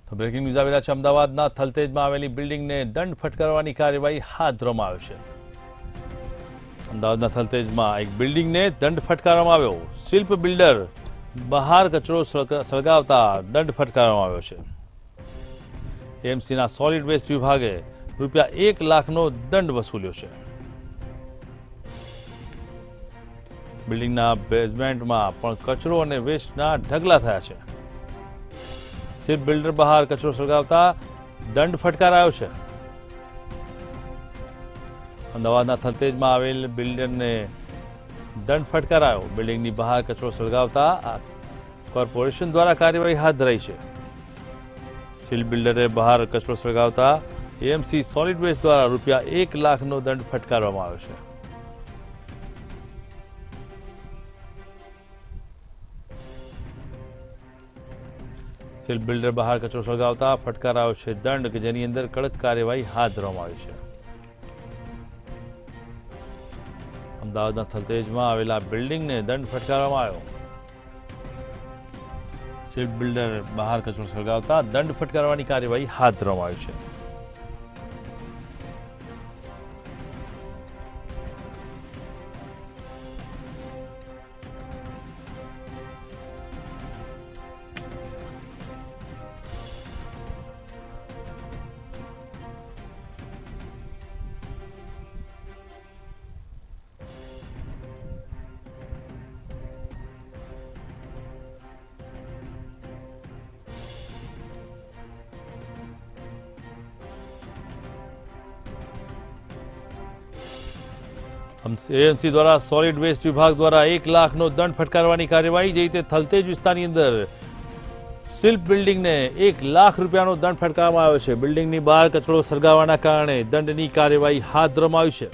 તો breaking news આવી રહ્યા છે. અમદાવાદના થલતેજમાં આવેલી બિલ્ડિંગને દંડ ફટકારવાની કાર્યવાહી હાથ ધરવામાં આવી છે. અમદાવાદના થલતેજમાં એક બિલ્ડિંગને દંડ ફટકારવામાં આવ્યો. શિલ્પ બિલ્ડર બહાર કચરો સળગાવતા દંડ ફટકારવામાં આવ્યો છે. એએમસીના સોલિડ વેસ્ટ વિભાગે રૂપિયા 1 લાખનો દંડ વસૂલ્યો છે. બિલ્ડિંગના બેઝમેન્ટમાં પણ કચરો અને વેસ્ટના ઢગલા થયા છે. શિલ્પ બિલ્ડર બહાર કચરો સળગાવતા દંડ ફટકારાયો છે. અમદાવાદના થલતેજમાં આવેલ બિલ્ડરને દંડ ફટકારાયો. બિલ્ડિંગની બહાર કચરો સળગાવતા કોર્પોરેશન દ્વારા કાર્યવાહી હાથ ધરાઈ છે. શિલ્પ બિલ્ડરે બહાર કચરો સળગાવતા એએમસી સોલિડ વેસ્ટ દ્વારા રૂપિયા 1 લાખનો દંડ ફટકારવામાં આવ્યો છે. શિલ્પ બિલ્ડર બહાર કચરો સળગાવતા ફટકારાયો છે દંડ, કે જેની અંદર કડક કાર્યવાહી હાથ ધરવામાં આવી છે. અમદાવાદના થલતેજમાં આવેલા બિલ્ડિંગને દંડ ફટકારવામાં આવ્યો. શિલ્પ બિલ્ડર બહાર કચરો સળગાવતા દંડ ફટકારવાની કાર્યવાહી હાથ ધરવામાં આવી છે. એએમસી દ્વારા સોલિડ વેસ્ટ વિભાગ દ્વારા 1 લાખનો દંડ ફટકારવાની કાર્યવાહી. જે રીતે થલતેજ વિસ્તારની અંદર શિલ્પ બિલ્ડિંગને 1 લાખ રૂપિયાનો દંડ ફટકારવામાં આવ્યો છે. બિલ્ડિંગની બહાર કચરો સળગાવવાના કારણે દંડની કાર્યવાહી હાથ ધરવામાં આવી છે.